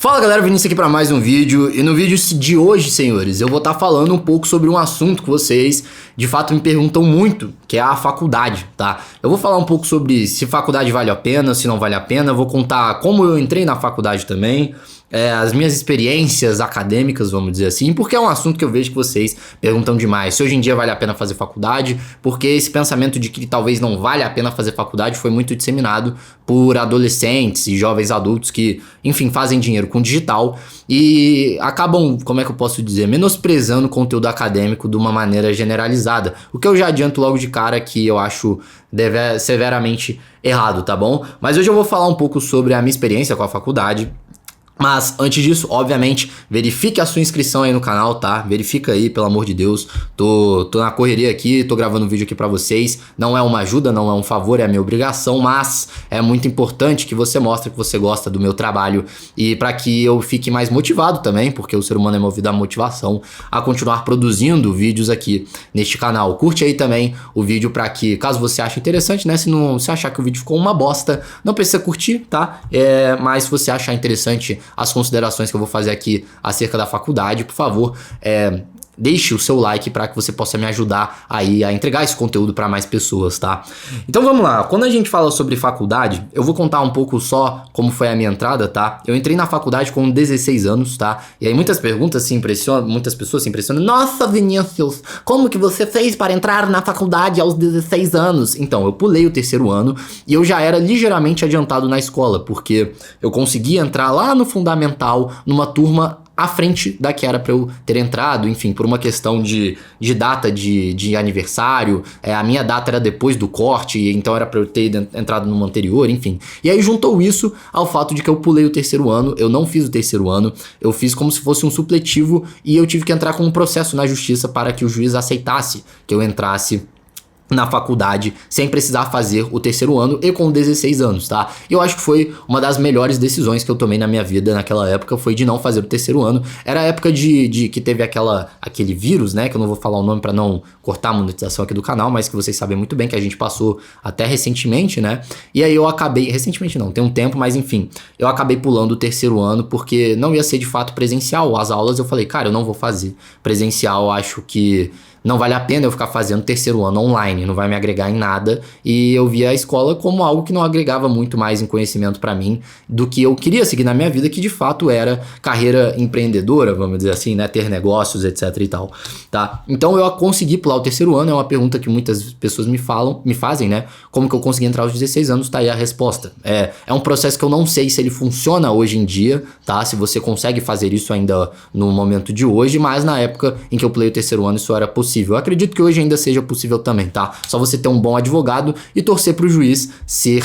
Fala galera, Vinícius aqui para mais um vídeo. E no vídeo de hoje, senhores, eu vou estar falando um pouco sobre um assunto que vocês de fato me perguntam muito, que é a faculdade, tá? Eu vou falar um pouco sobre se faculdade vale a pena, se não vale a pena. Eu vou contar como eu entrei na faculdade também, as minhas experiências acadêmicas, vamos dizer assim, porque é um assunto que eu vejo que vocês perguntam demais. Se hoje em dia vale a pena fazer faculdade, porque esse pensamento de que talvez não vale a pena fazer faculdade foi muito disseminado por adolescentes e jovens adultos que, enfim, fazem dinheiro com digital e acabam, como é que eu posso dizer, menosprezando o conteúdo acadêmico de uma maneira generalizada. O que eu já adianto logo de cara que eu acho severamente errado, tá bom? Mas hoje eu vou falar um pouco sobre a minha experiência com a faculdade. Mas antes disso, obviamente, verifique a sua inscrição aí no canal, tá? Verifica aí, pelo amor de Deus. Tô na correria aqui, tô gravando um vídeo aqui pra vocês. Não é uma ajuda, não é um favor, é a minha obrigação, mas é muito importante que você mostre que você gosta do meu trabalho e pra que eu fique mais motivado também, porque o ser humano é movido à motivação, a continuar produzindo vídeos aqui neste canal. Curte aí também o vídeo pra que, caso você ache interessante, né? Se achar que o vídeo ficou uma bosta, não precisa curtir, tá? Mas se você achar interessante as considerações que eu vou fazer aqui acerca da faculdade, por favor, deixe o seu like para que você possa me ajudar aí a entregar esse conteúdo para mais pessoas, tá? Então vamos lá, quando a gente fala sobre faculdade, eu vou contar um pouco só como foi a minha entrada, tá? Eu entrei na faculdade com 16 anos, tá? E aí muitas pessoas se impressionam. Nossa, Vinícius, como que você fez para entrar na faculdade aos 16 anos? Então, eu pulei o terceiro ano e eu já era ligeiramente adiantado na escola, porque eu consegui entrar lá no fundamental, numa turma à frente da que era pra eu ter entrado, enfim, por uma questão de data de aniversário, a minha data era depois do corte, então era pra eu ter entrado numa anterior, enfim. E aí juntou isso ao fato de que eu pulei o terceiro ano, eu não fiz o terceiro ano, eu fiz como se fosse um supletivo e eu tive que entrar com um processo na justiça para que o juiz aceitasse que eu entrasse na faculdade sem precisar fazer o terceiro ano e com 16 anos, tá? E eu acho que foi uma das melhores decisões que eu tomei na minha vida naquela época, foi de não fazer o terceiro ano. Era a época de que teve aquele vírus, né, que eu não vou falar o nome pra não cortar a monetização aqui do canal, mas que vocês sabem muito bem que a gente passou até recentemente, né? E aí eu acabei, recentemente não, tem um tempo, mas enfim, eu acabei pulando o terceiro ano porque não ia ser de fato presencial. As aulas eu falei, cara, eu não vou fazer presencial, acho que não vale a pena eu ficar fazendo terceiro ano online, não vai me agregar em nada. E eu via a escola como algo que não agregava muito mais em conhecimento pra mim do que eu queria seguir na minha vida, que de fato era carreira empreendedora, vamos dizer assim, né? Ter negócios, etc e tal, tá? Então eu consegui pular o terceiro ano, é uma pergunta que muitas pessoas me fazem, né? Como que eu consegui entrar aos 16 anos? Tá aí a resposta. É um processo que eu não sei se ele funciona hoje em dia, tá? Se você consegue fazer isso ainda no momento de hoje, mas na época em que eu pulei o terceiro ano isso era possível. Eu acredito que hoje ainda seja possível também, tá? Só você ter um bom advogado e torcer pro juiz ser,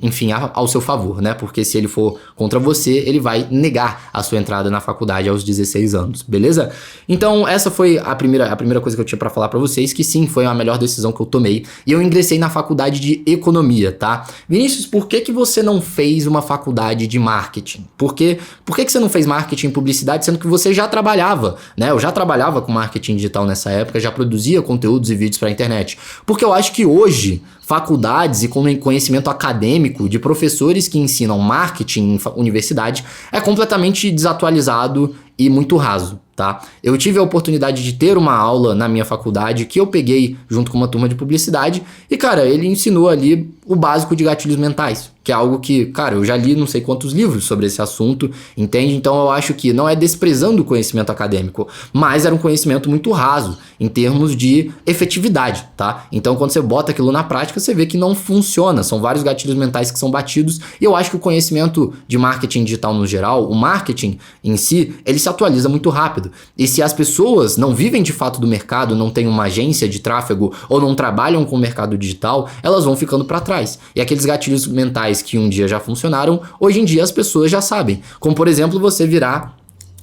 enfim, ao seu favor, né? Porque se ele for contra você, ele vai negar a sua entrada na faculdade aos 16 anos, beleza? Então essa foi a primeira coisa que eu tinha pra falar pra vocês, que sim, foi a melhor decisão que eu tomei. E eu ingressei na faculdade de economia, tá? Vinícius, por que você não fez uma faculdade de marketing? Por que você não fez marketing e publicidade, sendo que você já trabalhava, né? Eu já trabalhava com marketing digital nessa época, já produzia conteúdos e vídeos pra internet. Porque eu acho que hoje faculdades e conhecimento acadêmico de professores que ensinam marketing em universidade é completamente desatualizado e muito raso, tá? Eu tive a oportunidade de ter uma aula na minha faculdade que eu peguei junto com uma turma de publicidade e, cara, ele ensinou ali o básico de gatilhos mentais, que é algo que, cara, eu já li não sei quantos livros sobre esse assunto, entende? Então eu acho que não é desprezando o conhecimento acadêmico, mas era um conhecimento muito raso em termos de efetividade, tá? Então quando você bota aquilo na prática, você vê que não funciona, são vários gatilhos mentais que são batidos e eu acho que o conhecimento de marketing digital no geral, o marketing em si, ele se atualiza muito rápido. E se as pessoas não vivem de fato do mercado, não têm uma agência de tráfego ou não trabalham com o mercado digital, elas vão ficando para trás. E aqueles gatilhos mentais que um dia já funcionaram, hoje em dia as pessoas já sabem. Como, por exemplo, você virar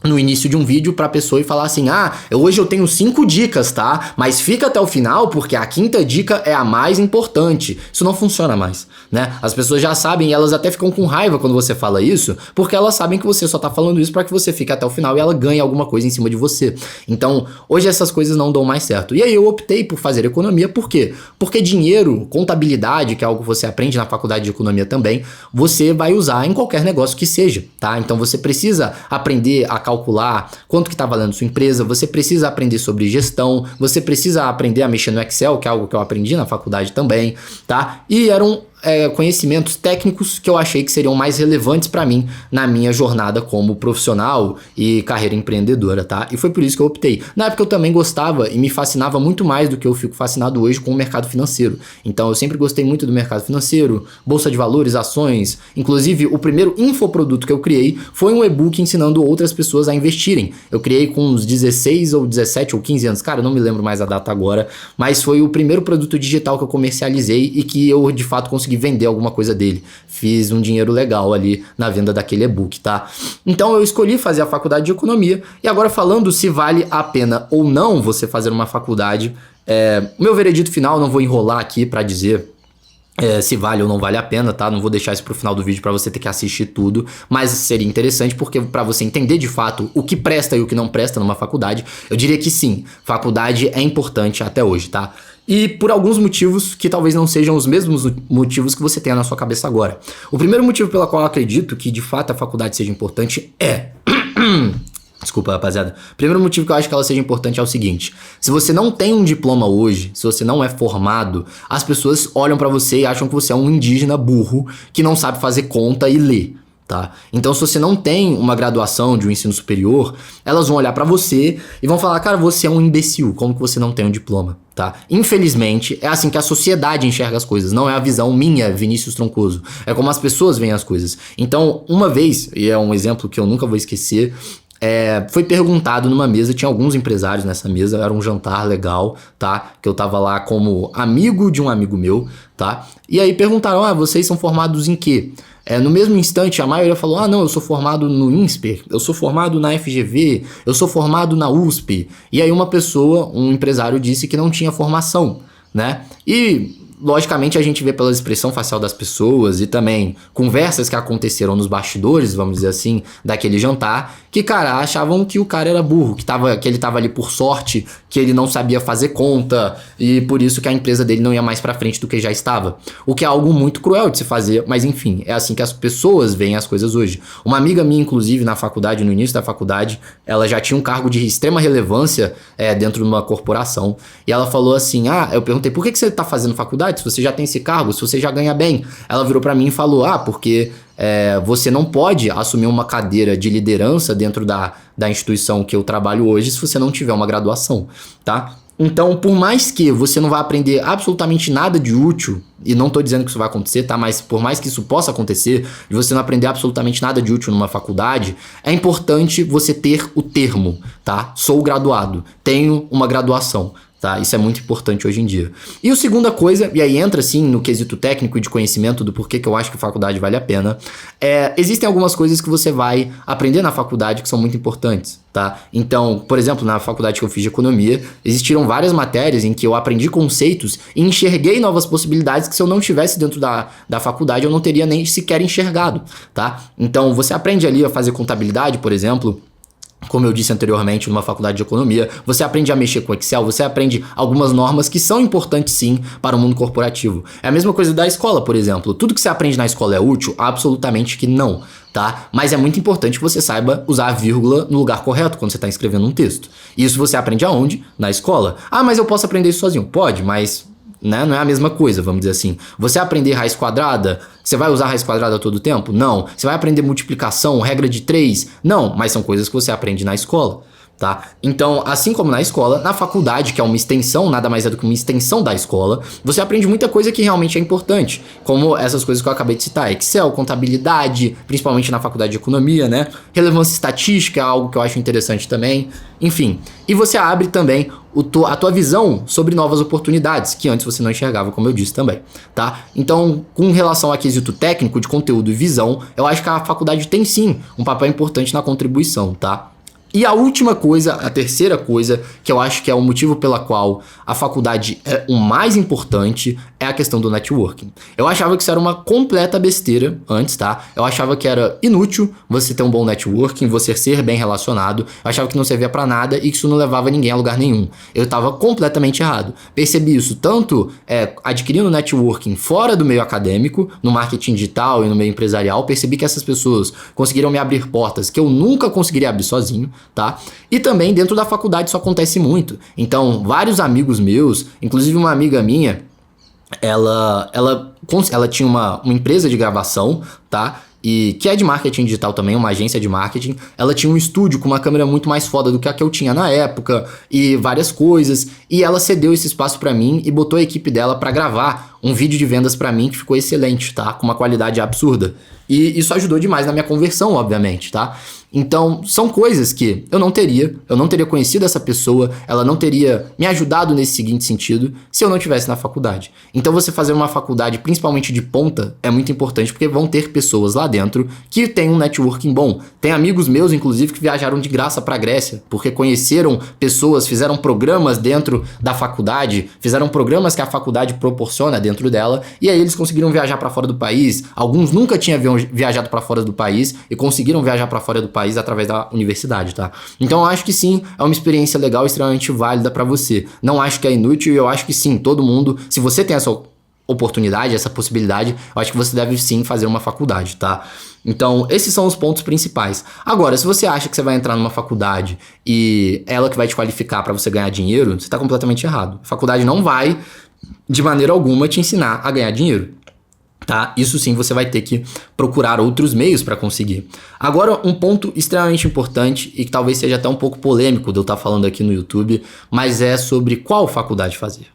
no início de um vídeo pra pessoa e falar assim, hoje eu tenho 5 dicas, tá? Mas fica até o final porque a 5ª dica é a mais importante. Isso não funciona mais, né? As pessoas já sabem e elas até ficam com raiva quando você fala isso, porque elas sabem que você só tá falando isso pra que você fique até o final e ela ganhe alguma coisa em cima de você. Então, hoje essas coisas não dão mais certo. E aí eu optei por fazer economia, por quê? Porque dinheiro, contabilidade, que é algo que você aprende na faculdade de economia também, você vai usar em qualquer negócio que seja, tá? Então você precisa aprender a calcular quanto que tá valendo sua empresa, você precisa aprender sobre gestão, você precisa aprender a mexer no Excel, que é algo que eu aprendi na faculdade também, tá? E eram conhecimentos técnicos que eu achei que seriam mais relevantes para mim na minha jornada como profissional e carreira empreendedora, tá? E foi por isso que eu optei. Na época eu também gostava e me fascinava muito mais do que eu fico fascinado hoje com o mercado financeiro. Então eu sempre gostei muito do mercado financeiro, bolsa de valores, ações. Inclusive o primeiro infoproduto que eu criei foi um e-book ensinando outras pessoas a investirem. Eu criei com uns 16 ou 17 ou 15 anos, cara, eu não me lembro mais a data agora, mas foi o primeiro produto digital que eu comercializei e que eu de fato consegui vender alguma coisa dele. Fiz um dinheiro legal ali na venda daquele e-book, tá? Então eu escolhi fazer a faculdade de economia e agora falando se vale a pena ou não você fazer uma faculdade, o meu veredito final, não vou enrolar aqui pra dizer se vale ou não vale a pena, tá? Não vou deixar isso pro final do vídeo pra você ter que assistir tudo, mas seria interessante porque pra você entender de fato o que presta e o que não presta numa faculdade, eu diria que sim, faculdade é importante até hoje, tá? E por alguns motivos que talvez não sejam os mesmos motivos que você tenha na sua cabeça agora. O primeiro motivo pelo qual eu acredito que de fato a faculdade seja importante é... Desculpa, rapaziada. O primeiro motivo que eu acho que ela seja importante é o seguinte: se você não tem um diploma hoje, se você não é formado, as pessoas olham pra você e acham que você é um indígena burro que não sabe fazer conta e ler. Tá? Então se você não tem uma graduação de um ensino superior, elas vão olhar pra você e vão falar, cara, você é um imbecil, como que você não tem um diploma, tá? Infelizmente, é assim que a sociedade enxerga as coisas, não é a visão minha, Vinícius Troncoso, é como as pessoas veem as coisas. Então, uma vez, e é um exemplo que eu nunca vou esquecer, foi perguntado numa mesa, tinha alguns empresários nessa mesa, era um jantar legal, tá? Que eu tava lá como amigo de um amigo meu, tá? E aí perguntaram, vocês são formados em quê? No mesmo instante, a maioria falou, não, eu sou formado no INSPER, eu sou formado na FGV, eu sou formado na USP. E aí uma pessoa, um empresário, disse que não tinha formação, né? E... logicamente a gente vê pela expressão facial das pessoas e também conversas que aconteceram nos bastidores, vamos dizer assim, daquele jantar, que, cara, achavam que o cara era burro, que ele tava ali por sorte, que ele não sabia fazer conta e por isso que a empresa dele não ia mais pra frente do que já estava. O que é algo muito cruel de se fazer, mas enfim, é assim que as pessoas veem as coisas hoje. Uma amiga minha, inclusive, na faculdade, no início da faculdade, ela já tinha um cargo de extrema relevância dentro de uma corporação e ela falou assim, eu perguntei, por que você tá fazendo faculdade? Se você já tem esse cargo, se você já ganha bem. Ela virou pra mim e falou, porque você não pode assumir uma cadeira de liderança dentro da instituição que eu trabalho hoje se você não tiver uma graduação, tá? Então, por mais que você não vá aprender absolutamente nada de útil, e não tô dizendo que isso vai acontecer, tá? Mas por mais que isso possa acontecer, de você não aprender absolutamente nada de útil numa faculdade, é importante você ter o termo, tá? Sou graduado, tenho uma graduação. Tá? Isso é muito importante hoje em dia. E a segunda coisa, e aí entra sim no quesito técnico e de conhecimento do porquê que eu acho que faculdade vale a pena, existem algumas coisas que você vai aprender na faculdade que são muito importantes, tá? Então, por exemplo, na faculdade que eu fiz de economia, existiram várias matérias em que eu aprendi conceitos e enxerguei novas possibilidades que se eu não estivesse dentro da faculdade eu não teria nem sequer enxergado, tá? Então, você aprende ali a fazer contabilidade, por exemplo, como eu disse anteriormente, numa faculdade de economia, você aprende a mexer com Excel, você aprende algumas normas que são importantes sim para o mundo corporativo. É a mesma coisa da escola, por exemplo. Tudo que você aprende na escola é útil? Absolutamente que não, tá? Mas é muito importante que você saiba usar a vírgula no lugar correto quando você está escrevendo um texto. E isso você aprende aonde? Na escola. Mas eu posso aprender isso sozinho? Pode, mas... não é a mesma coisa, vamos dizer assim. Você aprender raiz quadrada, você vai usar raiz quadrada todo o tempo? Não. Você vai aprender multiplicação, regra de 3? Não, mas são coisas que você aprende na escola, tá? Então, assim como na escola, na faculdade, que é uma extensão, nada mais é do que uma extensão da escola, você aprende muita coisa que realmente é importante, como essas coisas que eu acabei de citar, Excel, contabilidade, principalmente na faculdade de economia, né? Relevância estatística é algo que eu acho interessante também, enfim. E você abre também a tua visão sobre novas oportunidades, que antes você não enxergava, como eu disse também, tá? Então, com relação a quesito técnico de conteúdo e visão, eu acho que a faculdade tem sim um papel importante na contribuição, tá? E a última coisa, a terceira coisa, que eu acho que é o motivo pela qual a faculdade é o mais importante, é a questão do networking. Eu achava que isso era uma completa besteira antes, tá? Eu achava que era inútil você ter um bom networking, você ser bem relacionado. Eu achava que não servia pra nada e que isso não levava ninguém a lugar nenhum. Eu tava completamente errado. Percebi isso tanto adquirindo networking fora do meio acadêmico, no marketing digital e no meio empresarial. Percebi que essas pessoas conseguiram me abrir portas que eu nunca conseguiria abrir sozinho, tá? E também dentro da faculdade isso acontece muito. Então, vários amigos meus, inclusive uma amiga minha, ela tinha uma empresa de gravação, tá? E que é de marketing digital também, uma agência de marketing. Ela tinha um estúdio com uma câmera muito mais foda do que a que eu tinha na época e várias coisas. E ela cedeu esse espaço pra mim e botou a equipe dela pra gravar um vídeo de vendas pra mim que ficou excelente, tá? Com uma qualidade absurda. E isso ajudou demais na minha conversão, obviamente, tá? Então, são coisas que eu não teria conhecido essa pessoa, ela não teria me ajudado nesse seguinte sentido se eu não estivesse na faculdade. Então, você fazer uma faculdade, principalmente de ponta, é muito importante, porque vão ter pessoas lá dentro que têm um networking bom. Tem amigos meus, inclusive, que viajaram de graça pra Grécia, porque conheceram pessoas, fizeram programas dentro da faculdade, fizeram programas que a faculdade proporciona dentro dela, e aí eles conseguiram viajar pra fora do país. Alguns nunca tinham viajado pra fora do país e conseguiram viajar pra fora do país através da universidade, tá? Então eu acho que sim, é uma experiência legal, extremamente válida pra você. Não acho que é inútil e eu acho que sim, todo mundo, se você tem essa oportunidade, essa possibilidade, eu acho que você deve sim fazer uma faculdade, tá? Então, esses são os pontos principais. Agora, se você acha que você vai entrar numa faculdade e é ela que vai te qualificar pra você ganhar dinheiro, você tá completamente errado. A faculdade não vai, de maneira alguma, te ensinar a ganhar dinheiro. Tá? Isso sim você vai ter que procurar outros meios para conseguir. Agora, um ponto extremamente importante e que talvez seja até um pouco polêmico de eu estar falando aqui no YouTube, mas é sobre qual faculdade fazer.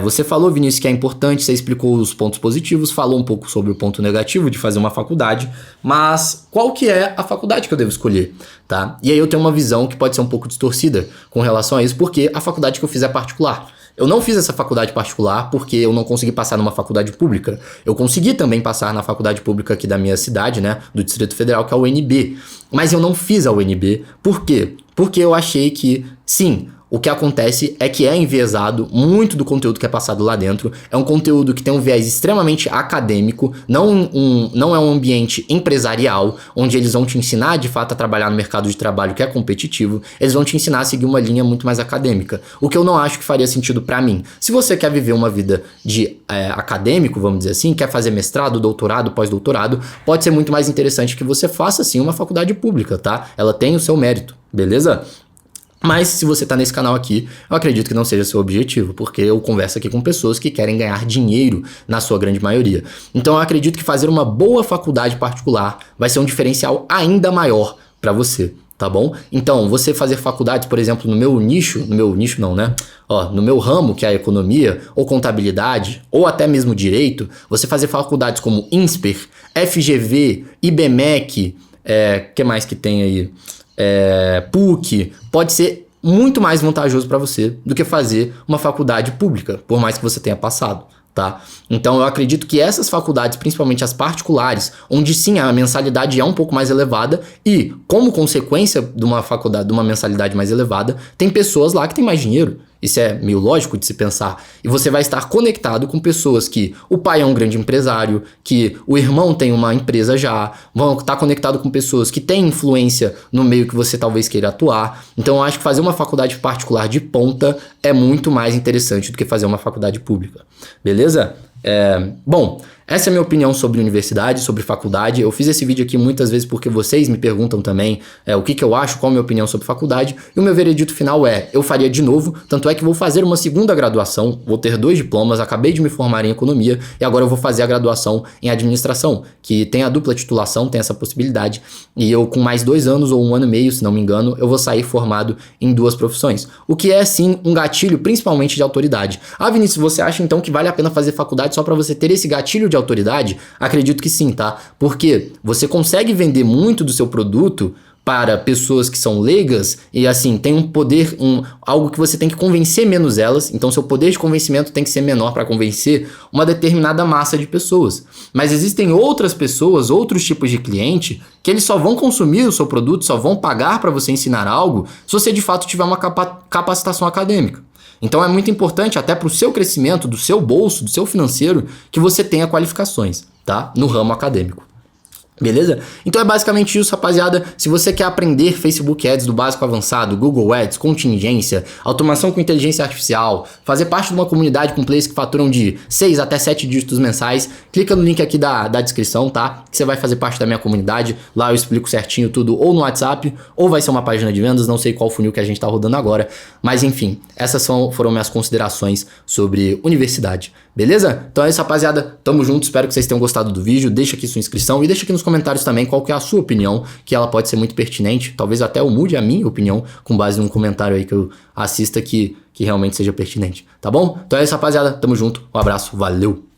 Você falou, Vinícius, que é importante, você explicou os pontos positivos, falou um pouco sobre o ponto negativo de fazer uma faculdade, mas qual que é a faculdade que eu devo escolher, tá? E aí eu tenho uma visão que pode ser um pouco distorcida com relação a isso, porque a faculdade que eu fiz é particular. Eu não fiz essa faculdade particular porque eu não consegui passar numa faculdade pública. Eu consegui também passar na faculdade pública aqui da minha cidade, né, do Distrito Federal, que é a UNB. Mas eu não fiz a UNB. Por quê? Porque eu achei que, sim, o que acontece é que é enviesado muito do conteúdo que é passado lá dentro. É um conteúdo que tem um viés extremamente acadêmico, não é um ambiente empresarial, onde eles vão te ensinar de fato a trabalhar no mercado de trabalho que é competitivo. Eles vão te ensinar a seguir uma linha muito mais acadêmica, o que eu não acho que faria sentido pra mim. Se você quer viver uma vida de acadêmico, vamos dizer assim, quer fazer mestrado, doutorado, pós-doutorado, pode ser muito mais interessante que você faça sim uma faculdade pública, tá? Ela tem o seu mérito, beleza? Mas se você tá nesse canal aqui, eu acredito que não seja seu objetivo, porque eu converso aqui com pessoas que querem ganhar dinheiro na sua grande maioria. Então eu acredito que fazer uma boa faculdade particular vai ser um diferencial ainda maior para você, tá bom? Então, você fazer faculdades, por exemplo, no meu nicho não, né? No meu ramo, que é a economia, ou contabilidade, ou até mesmo direito, você fazer faculdades como INSPER, FGV, IBMEC, que mais que tem aí? PUC, pode ser muito mais vantajoso para você do que fazer uma faculdade pública, por mais que você tenha passado, tá? Então eu acredito que essas faculdades, principalmente as particulares, onde sim a mensalidade é um pouco mais elevada e, como consequência de uma faculdade, de uma mensalidade mais elevada, tem pessoas lá que têm mais dinheiro. Isso é meio lógico de se pensar. E você vai estar conectado com pessoas que o pai é um grande empresário, que o irmão tem uma empresa já, vão estar conectado com pessoas que têm influência no meio que você talvez queira atuar. Então eu acho que fazer uma faculdade particular de ponta é muito mais interessante do que fazer uma faculdade pública. Beleza? Bom, essa é a minha opinião sobre universidade, sobre faculdade. Eu fiz esse vídeo aqui muitas vezes porque vocês me perguntam também o que eu acho, qual a minha opinião sobre faculdade. E o meu veredito final eu faria de novo, tanto é que vou fazer uma segunda graduação, vou ter 2 diplomas, acabei de me formar em economia e agora eu vou fazer a graduação em administração, que tem a dupla titulação, tem essa possibilidade. E eu com mais 2 anos ou 1 ano e meio, se não me engano, eu vou sair formado em 2 profissões. O que é sim um gatilho, principalmente de autoridade. Ah, Vinícius, você acha então que vale a pena fazer faculdade só para você ter esse gatilho de autoridade? Acredito que sim, tá? Porque você consegue vender muito do seu produto para pessoas que são leigas e assim, tem um poder, algo que você tem que convencer menos elas, então seu poder de convencimento tem que ser menor para convencer uma determinada massa de pessoas. Mas existem outras pessoas, outros tipos de cliente, que eles só vão consumir o seu produto, só vão pagar para você ensinar algo se você de fato tiver uma capacitação acadêmica. Então é muito importante, até para o seu crescimento, do seu bolso, do seu financeiro, que você tenha qualificações, tá? No ramo acadêmico. Beleza? Então é basicamente isso, rapaziada. Se você quer aprender Facebook Ads do básico ao avançado, Google Ads, contingência, automação com inteligência artificial, fazer parte de uma comunidade com players que faturam de 6 até 7 dígitos mensais, clica no link aqui da descrição, tá? Que você vai fazer parte da minha comunidade. Lá eu explico certinho tudo, ou no WhatsApp, ou vai ser uma página de vendas, não sei qual funil que a gente tá rodando agora. Mas enfim, essas foram minhas considerações sobre universidade. Beleza? Então é isso, rapaziada. Tamo junto, espero que vocês tenham gostado do vídeo. Deixa aqui sua inscrição e deixa aqui nos comentários também qual que é a sua opinião, que ela pode ser muito pertinente. Talvez até eu mude a minha opinião com base num comentário aí que eu assista que realmente seja pertinente. Tá bom? Então é isso, rapaziada. Tamo junto. Um abraço. Valeu!